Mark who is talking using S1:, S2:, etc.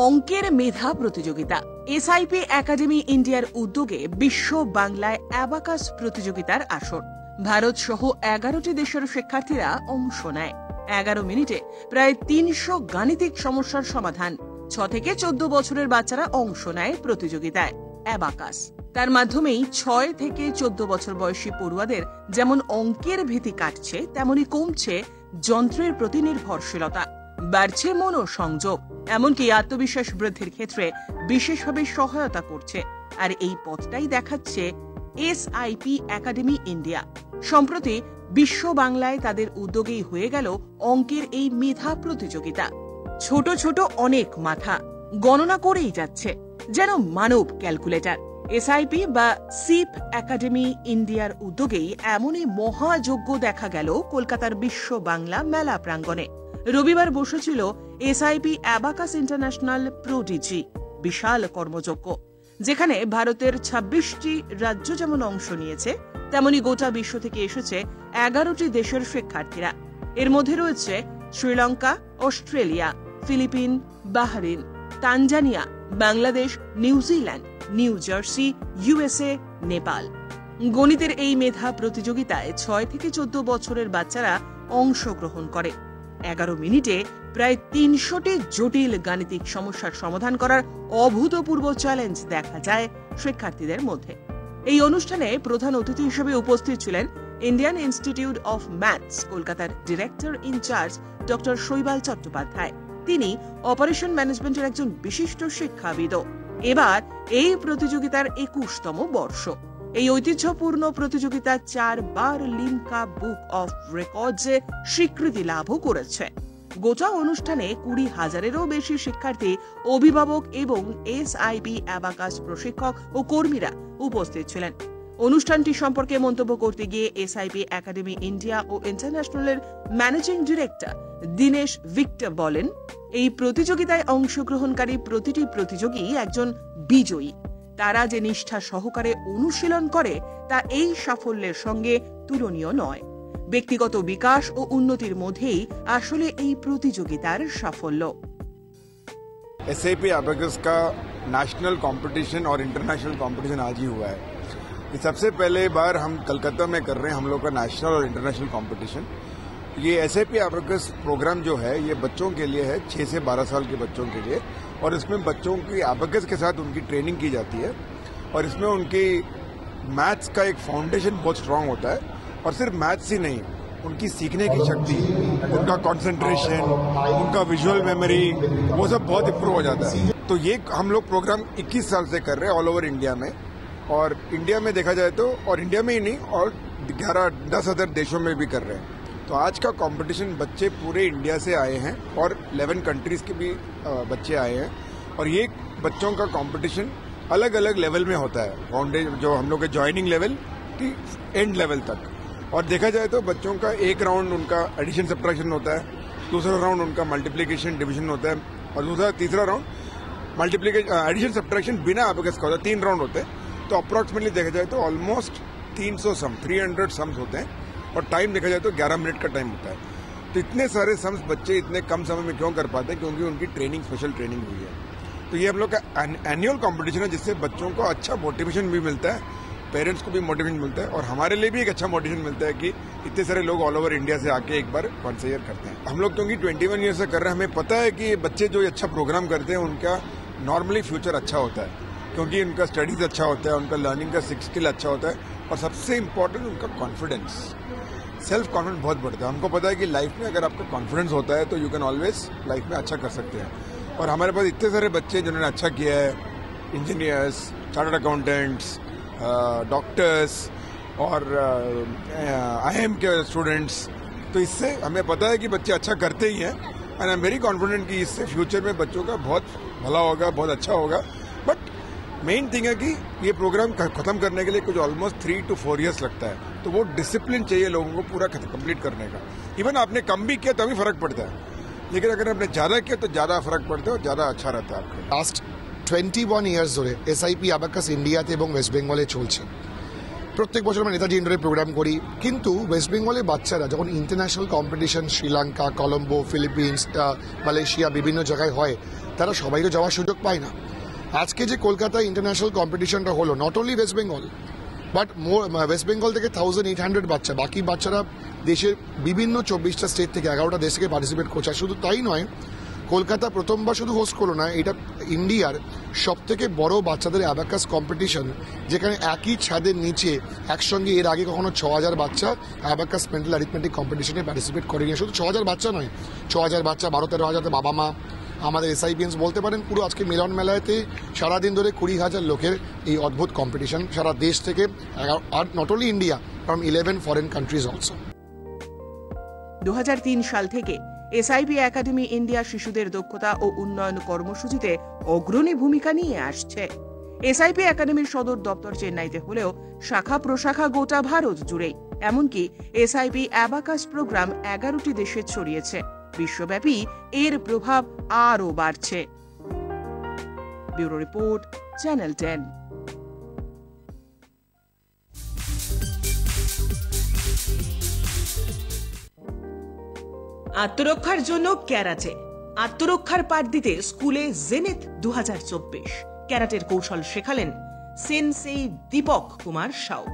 S1: অঙ্কের মেধা প্রতিযোগিতা। SIP academy ইন্ডিয়ার উদ্যোগে বিশ্ব বাংলায় অ্যাবাকাস প্রতিযোগিতার আসর। ভারত সহ 11টি দেশের শিক্ষার্থীরা অংশ নেয়। 11 মিনিটে প্রায় 300 গাণিতিক সমস্যার সমাধান। 6 থেকে 14 বছরের বাচ্চারা অংশ নেয় প্রতিযোগিতায়। অ্যাবাকাস তার মাধ্যমেই 6 থেকে 14 বছর বয়সী পড়ুয়াদের যেমন অঙ্কের ভীতি কাটছে, তেমনি কমছে যন্ত্রের প্রতি নির্ভরশীলতা, বাড়ছে মনোসংযোগ, এমনকি আত্মবিশ্বাস বৃদ্ধির ক্ষেত্রে বিশেষভাবে সহায়তা করছে। আর এই পথটাই দেখাচ্ছে এসআইপি একাডেমি ইন্ডিয়া। সম্প্রতি বিশ্ব বাংলায় তাদের উদ্যোগেই হয়ে গেল অঙ্কের এই মেধা প্রতিযোগিতা। ছোট ছোট অনেক মাথা গণনা করেই যাচ্ছে, যেন মানব ক্যালকুলেটর। এসআইপি বা সিপ একাডেমি ইন্ডিয়ার উদ্যোগেই এমনই মহাযজ্ঞ দেখা গেল কলকাতার বিশ্ব বাংলা মেলা প্রাঙ্গণে। রবিবার বসেছিল এসআইপি অ্যাবাকাস ইন্টারন্যাশনাল প্রোডিজি বিশাল কর্মযজ্ঞ, যেখানে ভারতের 26টি রাজ্য যেমন অংশ নিয়েছে, তেমনি গোটা বিশ্ব থেকে এসেছে 11টি দেশের শিক্ষার্থীরা। এর মধ্যে রয়েছে Sri Lanka, Australia, Philippines, Bahrain, Tanzania, Bangladesh, New Zealand, new jersey, USA, Nepal. গণিতের এই মেধা প্রতিযোগিতায় 6 থেকে 14 বছরের বাচ্চারা অংশগ্রহণ করে। 11 মিনিটে প্রায় 300টি জটিল গাণিতিক সমস্যার সমাধান করার অভূতপূর্ব চ্যালেঞ্জ দেখা যায় শিক্ষার্থীদের মধ্যে। এই অনুষ্ঠানে প্রধান অতিথি হিসেবে উপস্থিত ছিলেন ইন্ডিয়ান ইনস্টিটিউট অফ ম্যাথস কলকাতার ডিরেক্টর ইনচার্জ ডক্টর শৈবাল চট্টোপাধ্যায়। তিনি অপারেশন ম্যানেজমেন্টের একজন বিশিষ্ট শিক্ষাবিদও। এবার এই প্রতিযোগিতার 21তম বর্ষ। এই ঐতিহ্যপূর্ণ প্রতিযোগিতা 4 বার লিমকা বুক অফ রেকর্ডসে স্বীকৃতি লাভও করেছে। গোটা অনুষ্ঠানে 20,000-এরও বেশি শিক্ষার্থী, অভিভাবক এবং এসআইপি অ্যাবাকাস প্রশিক্ষক ও কর্মীরা উপস্থিত ছিলেন। অনুষ্ঠানটি সম্পর্কে মন্তব্য করতে গিয়ে এসআইপি একাডেমি ইন্ডিয়া ও ইন্টারন্যাশনালের ম্যানেজিং ডিরেক্টর দীনেশ ভিক্টর বলেন, এই প্রতিযোগিতায় অংশগ্রহণকারী প্রতিটি প্রতিযোগী একজন বিজয়ী। তারা যে নিষ্ঠা সহকারে অনুশীলন করে তা এই সাফল্যের সঙ্গে তুলনীয় নয়। ব্যক্তিগত বিকাশ ও উন্নতির মধ্যেই আসলে এই প্রতিযোগিতার সাফল্য।
S2: एसआईपी अबैकस का नेशनल कंपटीशन और इंटरनेशनल कंपटीशन आज ही हुआ है। ये सबसे पहले बार हम कलकत्ता में कर रहे हैं हम लोग का नेशनल और इंटरनेशनल कंपटीशन। ये एसआईपी अबैकस प्रोग्राम जो है ये बच्चों के लिए है, 6 से 12 साल के बच्चों के लिए, और इसमें बच्चों की अबैकस के साथ उनकी ट्रेनिंग की जाती है और इसमें उनकी मैथ्स का एक फाउंडेशन बहुत स्ट्रांग होता है। और सिर्फ मैथ्स ही नहीं, उनकी सीखने की शक्ति, उनका कंसंट्रेशन, उनका विजुअल मेमोरी, वो सब बहुत इम्प्रूव हो जाता है। तो ये हम लोग प्रोग्राम 21 साल से कर रहे हैं ऑल ओवर इंडिया में, और इंडिया में देखा जाए तो, और इंडिया में ही नहीं, और 10 अदर देशों में भी कर रहे हैं। तो आज का कंपटीशन बच्चे पूरे इंडिया से आए हैं और 11 कंट्रीज के भी बच्चे आए हैं, और ये बच्चों का कंपटीशन अलग अलग लेवल में होता है। फाउंडेशन जो हम लोग के ज्वाइनिंग लेवल की एंड लेवल तक। और देखा जाए तो बच्चों का एक राउंड उनका एडिशन सब्ट्रैक्शन होता है, दूसरा राउंड उनका मल्टीप्लिकेशन डिवीजन होता है, और तीसरा राउंड मल्टीप्लिकेशन एडिशन सब्ट्रैक्शन बिना अबैकस का होता है। 3 राउंड होते हैं। तो अप्रॉक्सीमेटली देखा जाए तो ऑलमोस्ट 300 सम्स होते हैं, और टाइम देखा जाए तो 11 मिनट का टाइम होता है। तो इतने सारे सम्स बच्चे इतने कम समय में क्यों कर पाते हैं? क्योंकि उनकी ट्रेनिंग, स्पेशल ट्रेनिंग हुई है। तो ये हम लोग का एनुअल कॉम्पिटिशन है, जिससे बच्चों को अच्छा मोटिवेशन भी मिलता है, पेरेंट्स को भी मोटिवेशन मिलता है, और हमारे लिए भी एक अच्छा मोटिवेशन मिलता है कि इतने सारे लोग ऑल ओवर इंडिया से आके एक बार कॉन्सेयर करते हैं। हम लोग क्योंकि 21 ईयर से कर रहे हैं, हमें पता है कि बच्चे जो अच्छा प्रोग्राम करते हैं उनका नॉर्मली फ्यूचर अच्छा होता है, क्योंकि उनका स्टडीज अच्छा होता है, उनका लर्निंग का स्किल अच्छा होता है, और सबसे इम्पोर्टेंट उनका कॉन्फिडेंस, सेल्फ कॉन्फिडेंस बहुत बढ़ता है। हमको पता है कि लाइफ में अगर आपका कॉन्फिडेंस होता है तो यू कैन ऑलवेज लाइफ में अच्छा कर सकते हैं। और हमारे पास इतने सारे बच्चे जिन्होंने अच्छा किया है, इंजीनियर्स, चार्टर्ड अकाउंटेंट्स, डॉक्टर्स और IIM के स्टूडेंट्स। तो इससे हमें पता है कि बच्चे अच्छा करते ही हैं, and I am very confident कि इससे फ्यूचर में बच्चों का बहुत भला होगा, बहुत अच्छा होगा। बट मेन थिंग है कि ये प्रोग्राम खत्म करने के लिए कुछ ऑलमोस्ट 3 to 4 ईयर्स लगता है। तो वो डिसिप्लिन चाहिए लोगों को पूरा कंप्लीट करने का। इवन आपने कम भी किया तभी फर्क पड़ता है, लेकिन अगर आपने ज्यादा किया तो ज्यादा फर्क पड़ता है और ज्यादा अच्छा रहता है आपको।
S3: लास्ट 21 ইয়ার্স ধরে এসআইপি অ্যাবাকাস ইন্ডিয়াতে এবং ওয়েস্ট বেঙ্গলে চলছে। প্রত্যেক বছর আমরা নেতাজি ইন্ডোরে প্রোগ্রাম করি, কিন্তু ওয়েস্ট বেঙ্গলের বাচ্চারা যখন international competition Sri Lanka, Colombo, Philippines, Malaysia বিভিন্ন জায়গায় হয়, তারা সবাই তো যাওয়ার সুযোগ পায় না। আজকে যে কলকাতা ইন্টারন্যাশনাল কম্পিটিশনটা হলো, not only West Bengal but West Bengal থেকে 1800 বাচ্চা, বাকি বাচ্চারা দেশের বিভিন্ন 24টা স্টেট থেকে 11টা দেশ থেকে পার্টিসিপেট করছে। শুধু তাই নয়, কলকাতা প্রথমবার শুধু হোস্ট করলো না, এটা ইন্ডিয়ার সব থেকে বড় বাচ্চাদের অ্যাবাকাস কম্পিটিশন, যেখানে একই ছাদের নিচে একসঙ্গে এর আগে কখনো 6000 বাচ্চা অ্যাবাকাস মেন্টাল অ্যারিথমেটিক কম্পিটিশনে পার্টিসিপেট করেনি। শুধু 6000 বাচ্চা নয়, 6000 বাচ্চা, 12-13 বাবা মা, আমাদের SIPians বলতে পারেন। পুরো আজকে মিলন মেলাতে সারাদিন ধরে 20,000 লোকের এই অদ্ভুত কম্পিটিশন সারা দেশ থেকে, are not only India, from 11 foreign countries also.
S1: 2003 সাল থেকে SIP একাডেমি ইন্ডিয়া শিশুদের দক্ষতা ও উন্নয়ন কর্মসূচিতে অগ্রণী ভূমিকা নিয়ে আসছে। SIP একাডেমির সদর দপ্তর চেন্নাইতে হলেও শাখা প্রশাখা গোটা ভারত জুড়েই। এমনকি SIP অ্যাবাকাস প্রোগ্রাম 11টি দেশে ছড়িয়েছে। বিশ্বব্যাপী এর প্রভাব আরও বাড়ছে। Bureau report, channel 10। আত্মরক্ষার জন্য ক্যারাটে, আত্মরক্ষার পাঠ দিতে স্কুলে জেনেথ 2024 ক্যারাটের কৌশল শেখালেন সেনসেই দীপক কুমার সাউ।